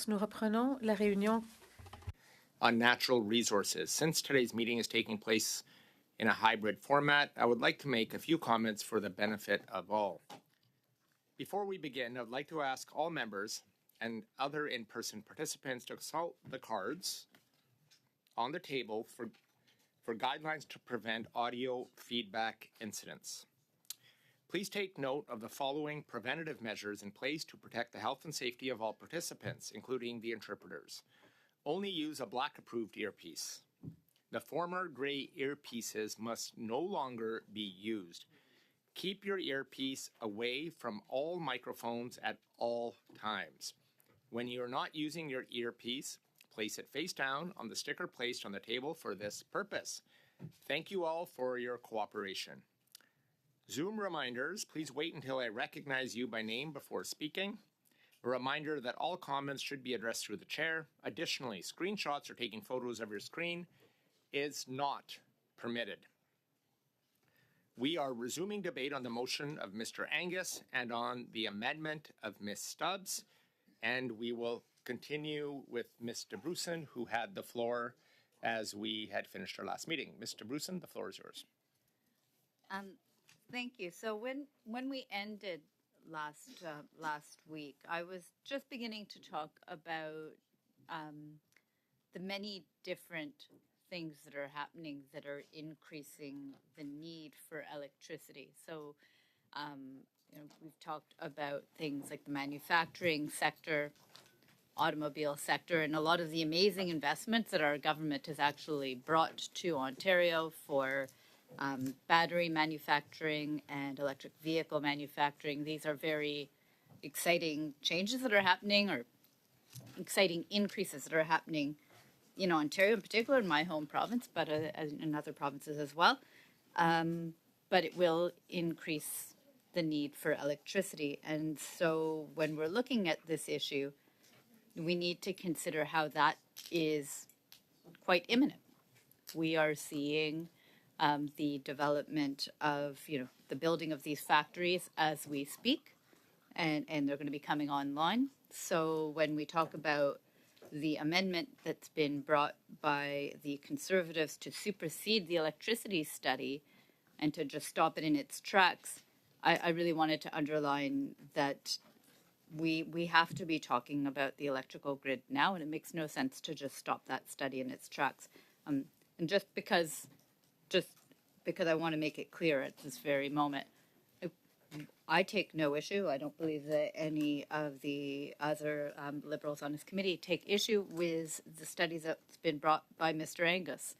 Nous reprenons la réunion on natural resources. Since today's meeting is taking place in a hybrid format, I would like to make a few comments for the benefit of all. Before we begin, I would like to ask all members and other in-person participants to consult the cards on the table for guidelines to prevent audio feedback incidents. Please take note of the following preventative measures in place to protect the health and safety of all participants, including the interpreters. Only use a black-approved earpiece. The former gray earpieces must no longer be used. Keep your earpiece away from all microphones at all times. When you are not using your earpiece, place it face down on the sticker placed on the table for this purpose. Thank you all for your cooperation. Zoom reminders, please wait until I recognize you by name before speaking. A reminder that all comments should be addressed through the chair. Additionally, screenshots or taking photos of your screen is not permitted. We are resuming debate on the motion of Mr. Angus and on the amendment of Ms. Stubbs, and we will continue with Mr. Bruson, who had the floor as we had finished our last meeting. Mr. Bruson, the floor is yours. Thank you. So when we ended last week, I was just beginning to talk about the many different things that are happening that are increasing the need for electricity. So we've talked about things like the manufacturing sector, automobile sector, and a lot of the amazing investments that our government has actually brought to Ontario for battery manufacturing and electric vehicle manufacturing. These are very exciting changes that are happening, or exciting increases that are happening in Ontario in particular, in my home province, but in other provinces as well. But it will increase the need for electricity. And so when we're looking at this issue, we need to consider how that is quite imminent. We are seeing the development of, the building of these factories as we speak, and they're going to be coming online. So when we talk about the amendment that's been brought by the Conservatives to supersede the electricity study and to just stop it in its tracks, I really wanted to underline that we have to be talking about the electrical grid now, and it makes no sense to just stop that study in its tracks. And just because I want to make it clear at this very moment, I take no issue. I don't believe that any of the other Liberals on this committee take issue with the studies that's been brought by Mr. Angus.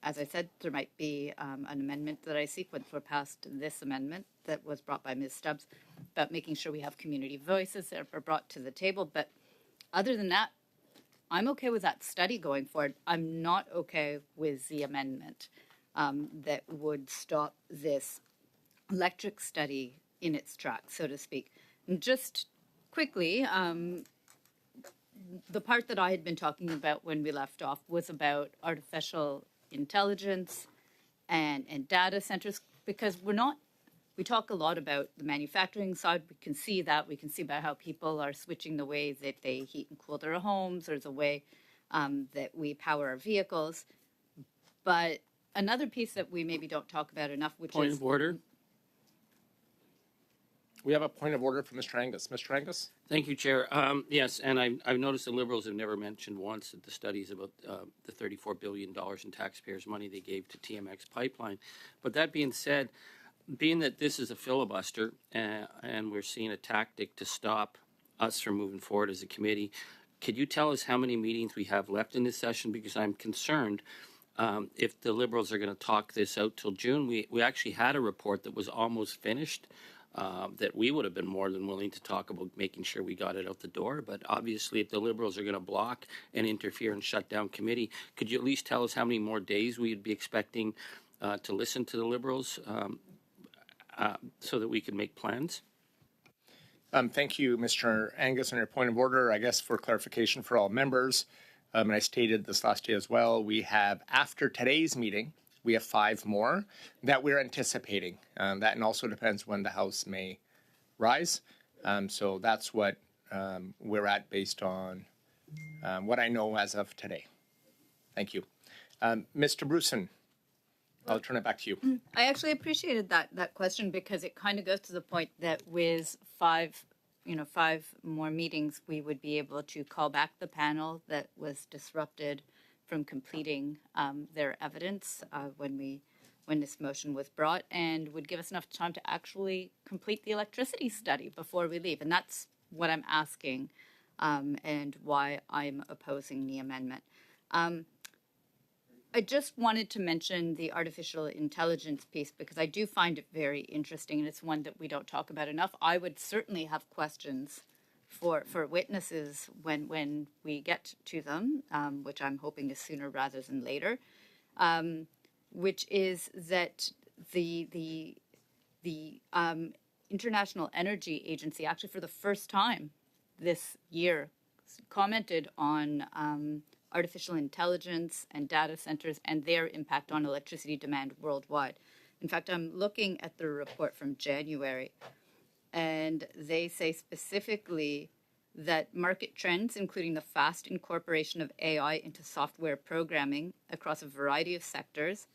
As I said, there might be an amendment that I seek once we're past this amendment that was brought by Ms. Stubbs about making sure we have community voices that are brought to the table. But other than that, I'm okay with that study going forward. I'm not okay with the amendment that would stop this electric study in its tracks, so to speak. And just quickly, the part that I had been talking about when we left off was about artificial intelligence and data centers, because we talk a lot about the manufacturing side. We can see about how people are switching the way that they heat and cool their homes, or the way that we power our vehicles. But another piece that we maybe don't talk about enough, which Point is... of order. We have a point of order from Mr. Angus. Mr. Angus? Thank you, Chair. Yes, and I've noticed the Liberals have never mentioned once that the studies about the $34 billion in taxpayers' money they gave to TMX Pipeline. But that being said, being that this is a filibuster and we're seeing a tactic to stop us from moving forward as a committee, could you tell us how many meetings we have left in this session? Because I'm concerned if the Liberals are going to talk this out till June. We actually had a report that was almost finished that we would have been more than willing to talk about making sure we got it out the door. But obviously, if the Liberals are going to block and interfere and shut down committee, could you at least tell us how many more days we'd be expecting to listen to the Liberals so that we could make plans? Thank you, Mr. Angus, on your point of order. I guess for clarification for all members, and I stated this last year as well, we have, after today's meeting, we have 5 more that we're anticipating. That and also depends when the House may rise. So that's what we're at based on what I know as of today. Thank you. Mr. Bruson, I'll turn it back to you. I actually appreciated that question, because it kind of goes to the point that with 5 more meetings, we would be able to call back the panel that was disrupted from completing their evidence when this motion was brought, and would give us enough time to actually complete the electricity study before we leave. And that's what I'm asking, and why I'm opposing the amendment. I just wanted to mention the artificial intelligence piece, because I do find it very interesting, and it's one that we don't talk about enough. I would certainly have questions for witnesses when we get to them, which I'm hoping is sooner rather than later, which is that the International Energy Agency actually for the first time this year commented on artificial intelligence and data centers and their impact on electricity demand worldwide. In fact, I'm looking at the report from January, and they say specifically that market trends, including the fast incorporation of AI into software programming across a variety of sectors,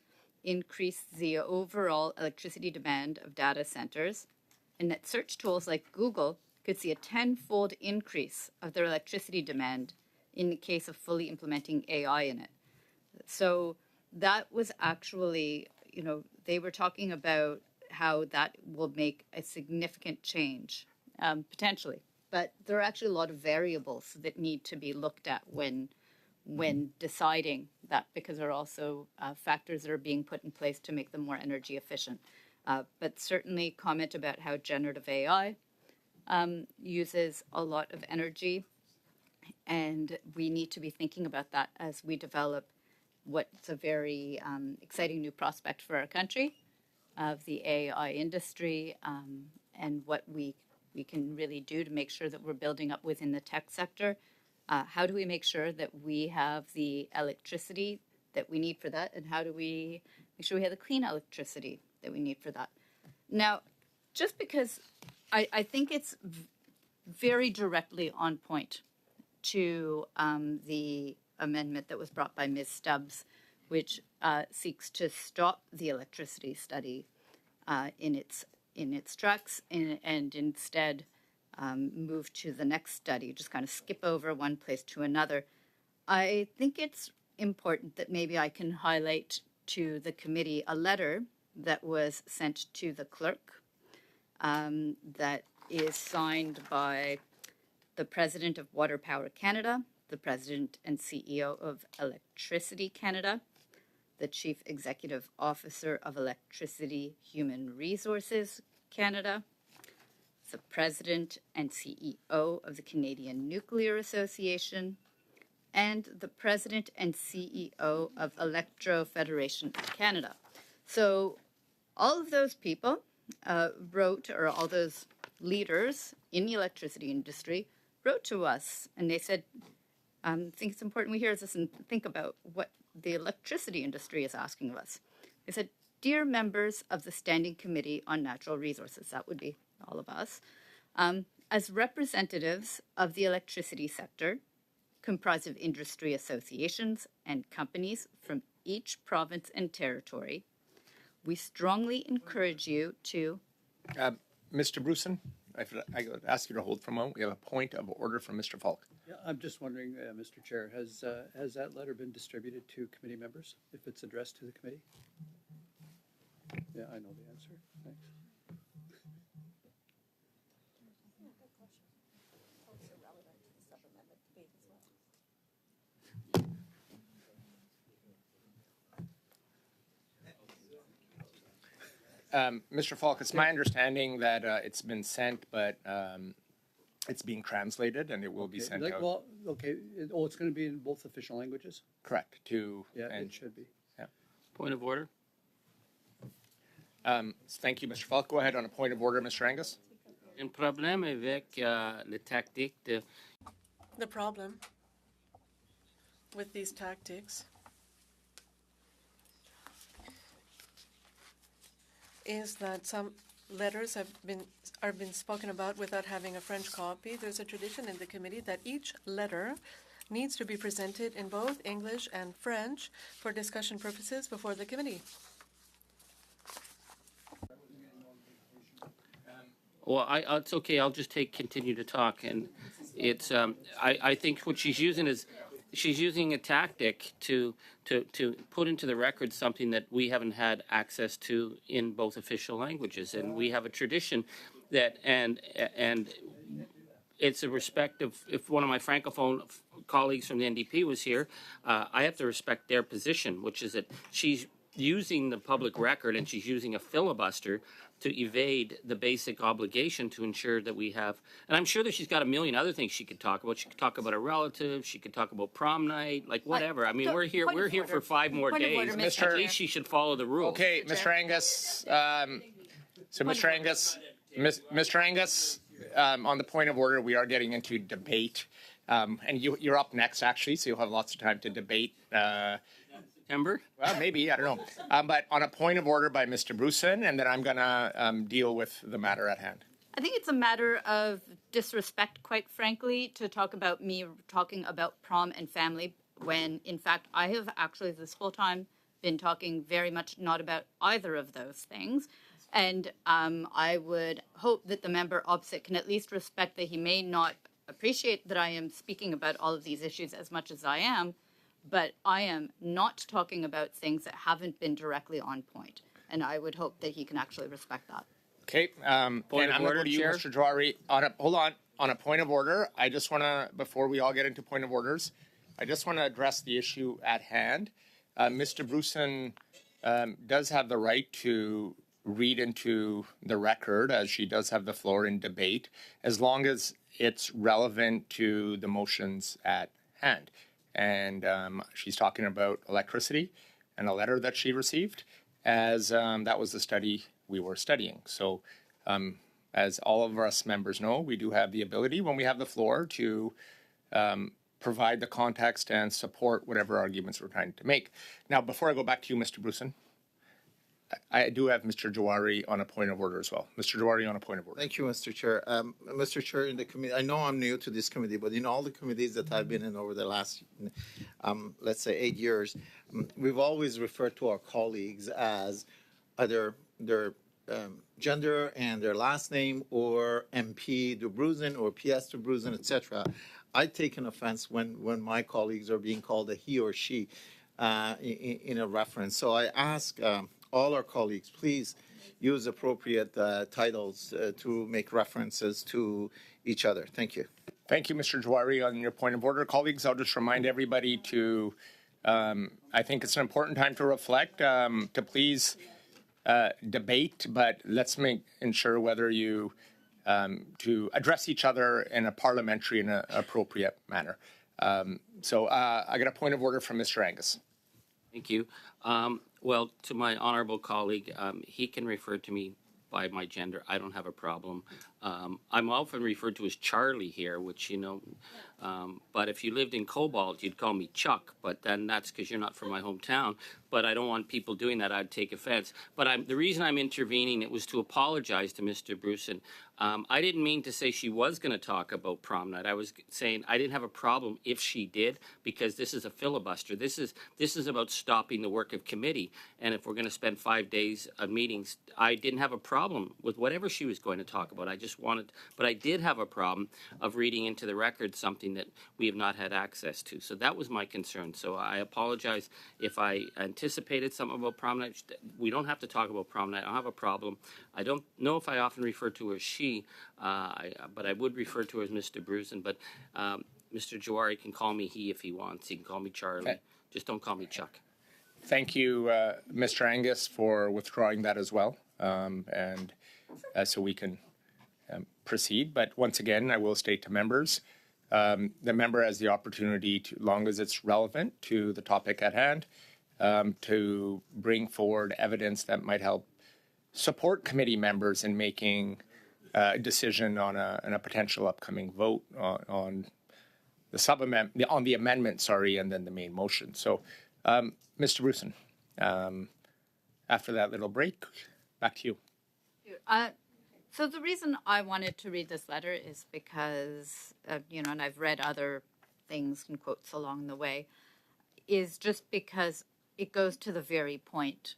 increase the overall electricity demand of data centers, and that search tools like Google could see a 10-fold increase of their electricity demand in the case of fully implementing AI in it. So that was actually, they were talking about how that will make a significant change, potentially. But there are actually a lot of variables that need to be looked at when deciding that, because there are also factors that are being put in place to make them more energy efficient. But certainly comment about how generative AI uses a lot of energy, and we need to be thinking about that as we develop what's a very exciting new prospect for our country of the AI industry, and what we can really do to make sure that we're building up within the tech sector. How do we make sure that we have the electricity that we need for that? And how do we make sure we have the clean electricity that we need for that? Now, just because I think it's very directly on point to the amendment that was brought by Ms. Stubbs, which seeks to stop the electricity study in its tracks and instead move to the next study, just kind of skip over one place to another. I think it's important that maybe I can highlight to the committee a letter that was sent to the clerk that is signed by the President of Water Power Canada, the President and CEO of Electricity Canada, the Chief Executive Officer of Electricity Human Resources Canada, the President and CEO of the Canadian Nuclear Association, and the President and CEO of Electro Federation of Canada. So all of those people wrote, or all those leaders in the electricity industry wrote to us, and they said, I think it's important we hear this and think about what the electricity industry is asking of us. They said, "Dear members of the Standing Committee on Natural Resources," that would be all of us, "as representatives of the electricity sector, comprised of industry associations and companies from each province and territory, we strongly encourage you to..." Mr. Bruson, I ask you to hold for a moment. We have a point of order from Mr. Falk. Yeah, I'm just wondering, Mr. Chair, has that letter been distributed to committee members, if it's addressed to the committee? Yeah, I know the answer. Thanks. Mr. Falk, it's my understanding that it's been sent, but it's being translated and it will be sent out. Well, okay. It's going to be in both official languages? Correct. Yeah, and it should be. Yeah. Point of order. Thank you, Mr. Falk. Go ahead on a point of order, Mr. Angus. Un problème avec les tactiques de... The problem with these tactics is that some letters are been spoken about without having a French copy. There's a tradition in the committee that each letter needs to be presented in both English and French for discussion purposes before the committee. Well, it's okay. I'll just continue to talk, and it's. I think what she's using is, she's using a tactic to put into the record something that we haven't had access to in both official languages, and we have a tradition that and it's a respect of, if one of my francophone colleagues from the NDP was here, I have to respect their position, which is that she's using the public record and she's using a filibuster to evade the basic obligation to ensure that we have, and I'm sure that she's got a million other things she could talk about. She could talk about her relatives. She could talk about prom night, like whatever. I mean, we're here for 5 more days. At least she should follow the rules. Okay, Mr. Angus. So, Mr. Angus, on the point of order, we are getting into debate, and you're up next, actually, so you'll have lots of time to debate. September? Well, maybe, I don't know. But on a point of order by Mr. Bruson, and then I'm going to deal with the matter at hand. I think it's a matter of disrespect, quite frankly, to talk about me talking about prom and family when, in fact, I have actually this whole time been talking very much not about either of those things. And I would hope that the member opposite can at least respect that he may not appreciate that I am speaking about all of these issues as much as I am, but I am not talking about things that haven't been directly on point. And I would hope that he can actually respect that. Okay. Point and of I'm going to order, go to you, Chair. Mr. Jawari. Hold on. On a point of order, I just want to, before we all get into point of orders, I just want to address the issue at hand. Mr. Bruson does have the right to read into the record, as she does have the floor in debate, as long as it's relevant to the motions at hand. And she's talking about electricity and a letter that she received, as that was the study we were studying. So as all of us members know, we do have the ability, when we have the floor, to provide the context and support whatever arguments we're trying to make. Now, before I go back to you, Mr. Bruson, I do have Mr. Jawari on a point of order as well. Mr. Jawari on a point of order. Thank you, Mr. Chair. Mr. Chair, in the committee, I know I'm new to this committee, but in all the committees that I've been in over the last, let's say, 8 years, we've always referred to our colleagues as either their gender and their last name, or MP de Brusen or PS de Brusen, etc. I've taken offense when my colleagues are being called a he or she in a reference. So I ask all our colleagues, please use appropriate titles to make references to each other. Thank you. Thank you, Mr. Jawari, on your point of order. Colleagues, I'll just remind everybody to, I think it's an important time to reflect, to please debate, but let's ensure whether you, to address each other in a parliamentary and appropriate manner. So I got a point of order from Mr. Angus. Thank you. Well, to my honorable colleague, he can refer to me by my gender. I don't have a problem. I'm often referred to as Charlie here, which, but if you lived in Cobalt, you'd call me Chuck, but then that's because you're not from my hometown. But I don't want people doing that. I'd take offense. But the reason I'm intervening, it was to apologize to Mr. Bruson. I didn't mean to say she was going to talk about prom night. I was saying I didn't have a problem if she did, because this is a filibuster. This is about stopping the work of committee. And if we're going to spend 5 days of meetings, I didn't have a problem with whatever she was going to talk about. I just wanted, but I did have a problem of reading into the record something that we have not had access to. So that was my concern. So I apologize if I anticipated something about prom night. We don't have to talk about prom night. I don't have a problem. I don't know if I often refer to her as she, but I would refer to her as Mr. Bruson. But Mr. Jawari can call me he if he wants. He can call me Charlie. Okay. Just don't call me Chuck. Thank you, Mr. Angus, for withdrawing that as well. And so we can proceed. But once again, I will state to members, the member has the opportunity, to, long as it's relevant to the topic at hand, to bring forward evidence that might help support committee members in making a decision on a potential upcoming vote on the amendment, and then the main motion. So, Mr. Bruson, after that little break, back to you. So the reason I wanted to read this letter is because, and I've read other things and quotes along the way, is just because it goes to the very point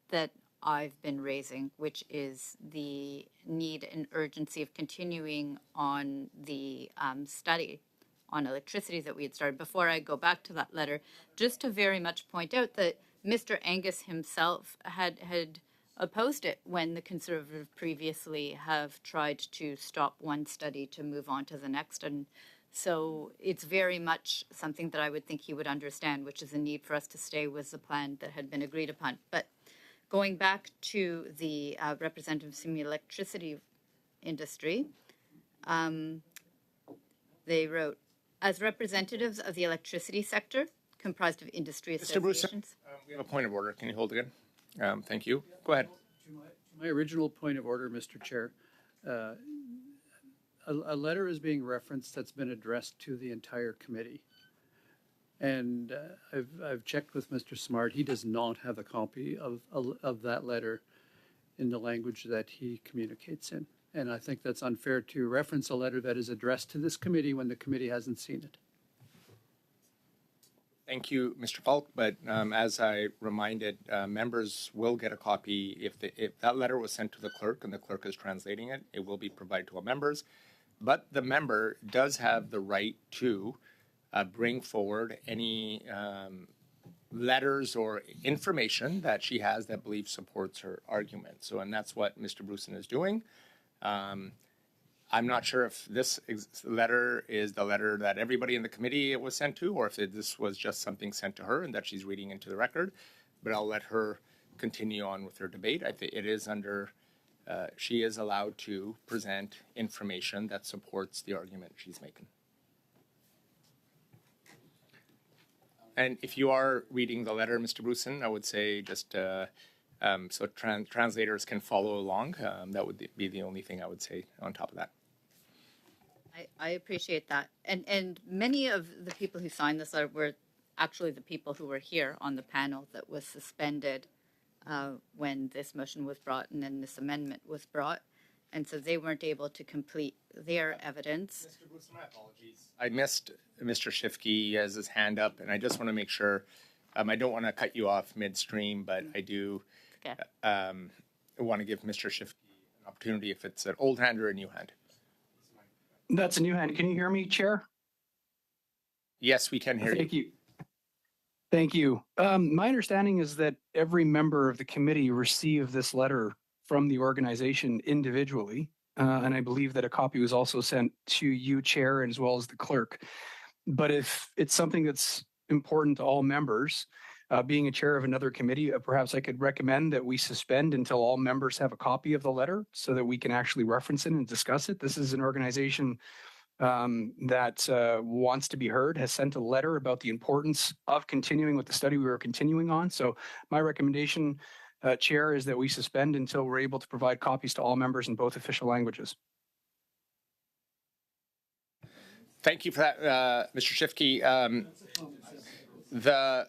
that I've been raising, which is the need and urgency of continuing on the study on electricity that we had started. Before I go back to that letter, just to very much point out that Mr. Angus himself had opposed it when the Conservative previously have tried to stop one study to move on to the next. And so it's very much something that I would think he would understand, which is a need for us to stay with the plan that had been agreed upon. But going back to the representatives from the electricity industry, they wrote, as representatives of the electricity sector, comprised of industry associations. Mr. Bruson, we have a point of order. Can you hold again? Thank you. Go ahead. My original point of order, Mr. Chair, a letter is being referenced that's been addressed to the entire committee. And I've checked with Mr. Smart. He does not have a copy of that letter in the language that he communicates in. And I think that's unfair to reference a letter that is addressed to this committee when the committee hasn't seen it. Thank you, Mr. Falk. But as I reminded, members will get a copy. If that letter was sent to the clerk and the clerk is translating it, it will be provided to all members. But the member does have the right to bring forward any letters or information that she has that believes supports her argument. So, and that's what Mr. Bruson is doing. I'm not sure if this letter is the letter that everybody in the committee was sent to, or if this was just something sent to her and that she's reading into the record. But I'll let her continue on with her debate. I think it is under, she is allowed to present information that supports the argument she's making. And if you are reading the letter, Mr. Bruson, I would say just so translators can follow along. That would be the only thing I would say on top of that. I appreciate that. And many of the people who signed this letter were actually the people who were here on the panel that was suspended when this motion was brought and then this amendment was brought. And so they weren't able to complete their evidence. Mr. Bruson, my apologies. I missed Mr. Schiffke has his hand up, and I just want to make sure, I don't want to cut you off midstream, but I do want to give Mr. Schiffke an opportunity if it's an old hand or a new hand. That's a new hand. Can you hear me, Chair? Yes, we can hear you. Thank you. Thank you. My understanding is that every member of the committee received this letter from the organization individually, and I believe that a copy was also sent to you, Chair, as well as the clerk. But if it's something that's important to all members, being a chair of another committee, perhaps I could recommend that we suspend until all members have a copy of the letter so that we can actually reference it and discuss it. This is an organization that wants to be heard, has sent a letter about the importance of continuing with the study we were continuing on. So my recommendation, Chair, is that we suspend until we're able to provide copies to all members in both official languages. Thank you for that, Mr. Schiffke. The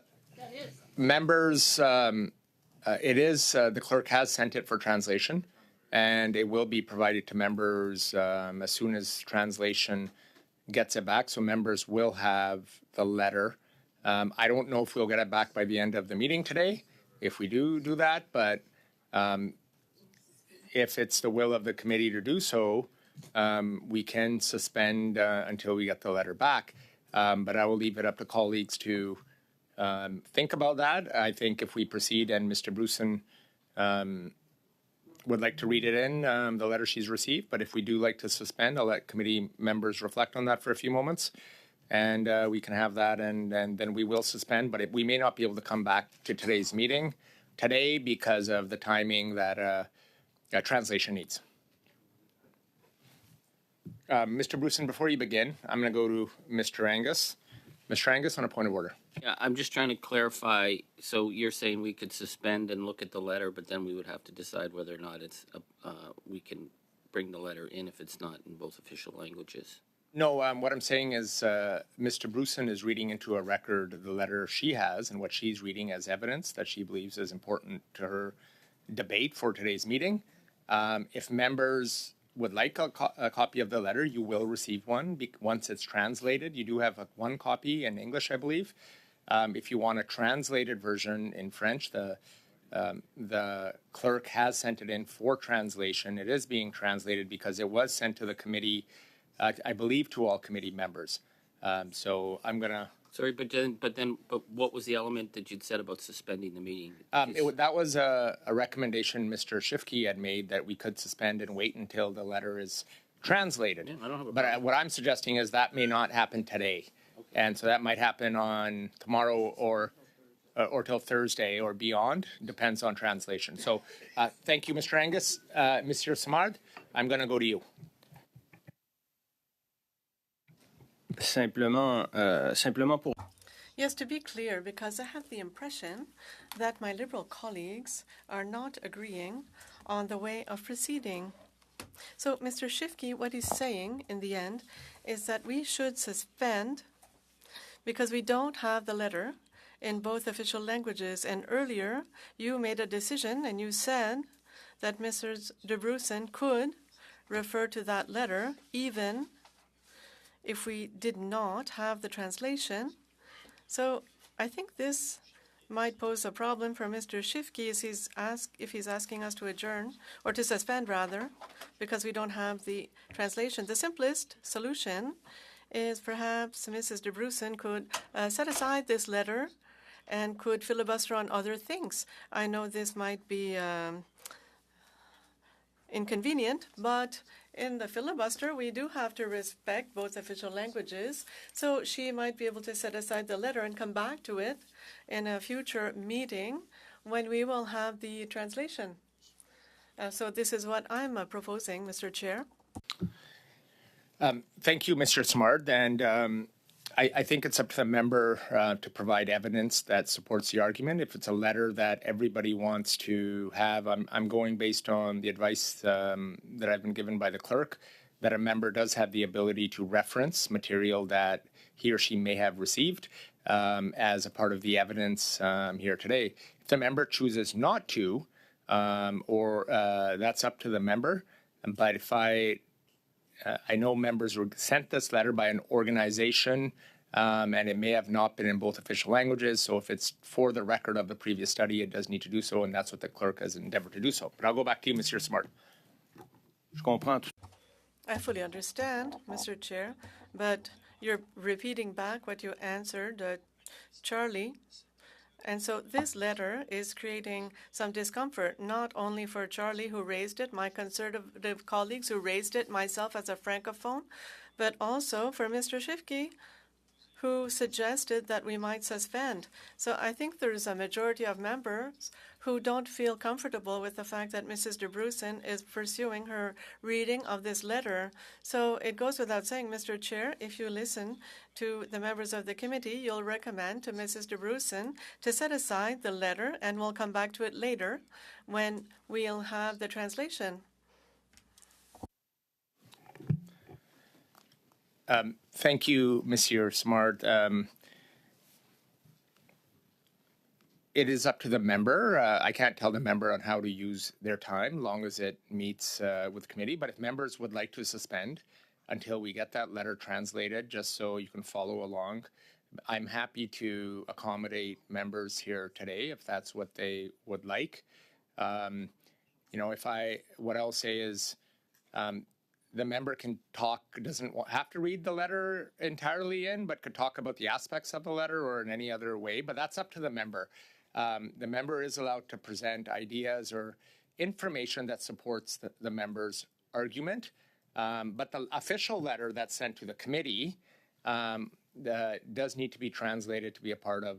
members, it is, the clerk has sent it for translation, and it will be provided to members as soon as translation gets it back. So members will have the letter. I don't know if we'll get it back by the end of the meeting today, if we do that, but if it's the will of the committee to do so, we can suspend until we get the letter back. But I will leave it up to colleagues to think about that. I think if we proceed and Mr. Bruson would like to read it in, the letter she's received, but if we do like to suspend, I'll let committee members reflect on that for a few moments, and we can have that, and then we will suspend, but we may not be able to come back to today's meeting today because of the timing that translation needs. Mr. Bruson, before you begin, I'm going to go to Mr. Angus. Mr. Angus, on a point of order. Yeah, I'm just trying to clarify. So you're saying we could suspend and look at the letter, but then we would have to decide whether or not it's we can bring the letter in if it's not in both official languages. No, what I'm saying is Mr. Bruson is reading into a record the letter she has and what she's reading as evidence that she believes is important to her debate for today's meeting. If members would like a copy of the letter, you will receive one once it's translated. You do have one copy in English, I believe. If you want a translated version in French, the clerk has sent it in for translation. It is being translated because it was sent to the committee, I believe, to all committee members. So I'm gonna. Sorry, but what was the element that you'd said about suspending the meeting? That was a recommendation Mr. Schiffke had made that we could suspend and wait until the letter is translated. Yeah, I don't have a but problem. What I'm suggesting is that may not happen today. Okay. And so that might happen on tomorrow or till Thursday or beyond, depends on translation. So thank you, Mr. Angus. Mr. Simard, I'm going to go to you. Simplement pour... Yes, to be clear, because I have the impression that my Liberal colleagues are not agreeing on the way of proceeding. So, Mr. Schiffke, what he's saying in the end is that we should suspend because we don't have the letter in both official languages. And earlier, you made a decision and you said that Mr. de Bruson could refer to that letter even if we did not have the translation. So I think this might pose a problem for Mr. Schiffke if he's asking us to adjourn, or to suspend rather, because we don't have the translation. The simplest solution is perhaps Mrs. de Bruson could set aside this letter and could filibuster on other things. I know this might be inconvenient, but in the filibuster, we do have to respect both official languages. So she might be able to set aside the letter and come back to it in a future meeting when we will have the translation. So this is what I'm proposing, Mr. Chair. Thank you, Mr. Smart. And I think it's up to the member to provide evidence that supports the argument. If it's a letter that everybody wants to have, I'm going based on the advice that I've been given by the clerk, that a member does have the ability to reference material that he or she may have received as a part of the evidence here today. If the member chooses not to, or that's up to the member. But if I know members were sent this letter by an organization, and it may have not been in both official languages. So if it's for the record of the previous study, it does need to do so, and that's what the clerk has endeavored to do so. But I'll go back to you, Mr. Smart. Je comprends. I fully understand, Mr. Chair, but you're repeating back what you answered Charlie. And so this letter is creating some discomfort, not only for Charlie, who raised it, my conservative colleagues who raised it, myself as a francophone, but also for Mr. Shifke, who suggested that we might suspend. So I think there's a majority of members who don't feel comfortable with the fact that Mrs. de Brussen is pursuing her reading of this letter. So it goes without saying, Mr. Chair, if you listen to the members of the committee, you'll recommend to Mrs. de Brussen to set aside the letter, and we'll come back to it later when we'll have the translation. Thank you, Monsieur Smart. It is up to the member. I can't tell the member on how to use their time, long as it meets with committee. But if members would like to suspend until we get that letter translated, just so you can follow along, I'm happy to accommodate members here today if that's what they would like. What I'll say is, the member can talk, doesn't have to read the letter entirely in, but could talk about the aspects of the letter or in any other way, but that's up to the member. The member is allowed to present ideas or information that supports the member's argument, but the official letter that's sent to the committee does need to be translated to be a part of,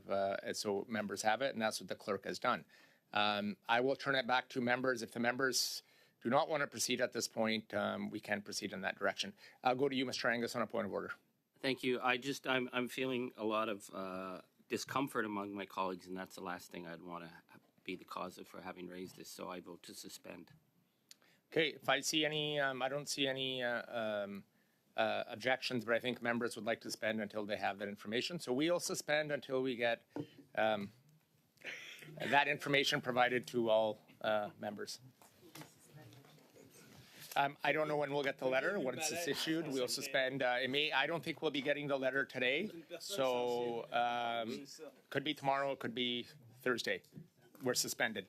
so members have it, and that's what the clerk has done. I will turn it back to members. If the members do not want to proceed at this point, we can proceed in that direction. I'll go to you, Mr. Angus, on a point of order. Thank you. I'm feeling a lot of discomfort among my colleagues, and that's the last thing I'd want to be the cause of for having raised this. So I vote to suspend. Okay. If I see any, I don't see any objections, but I think members would like to suspend until they have that information. So we'll suspend until we get that information provided to all members. I don't know when we'll get the letter. Once it's issued, we'll suspend. I don't think we'll be getting the letter today. So could be tomorrow, could be Thursday. We're suspended.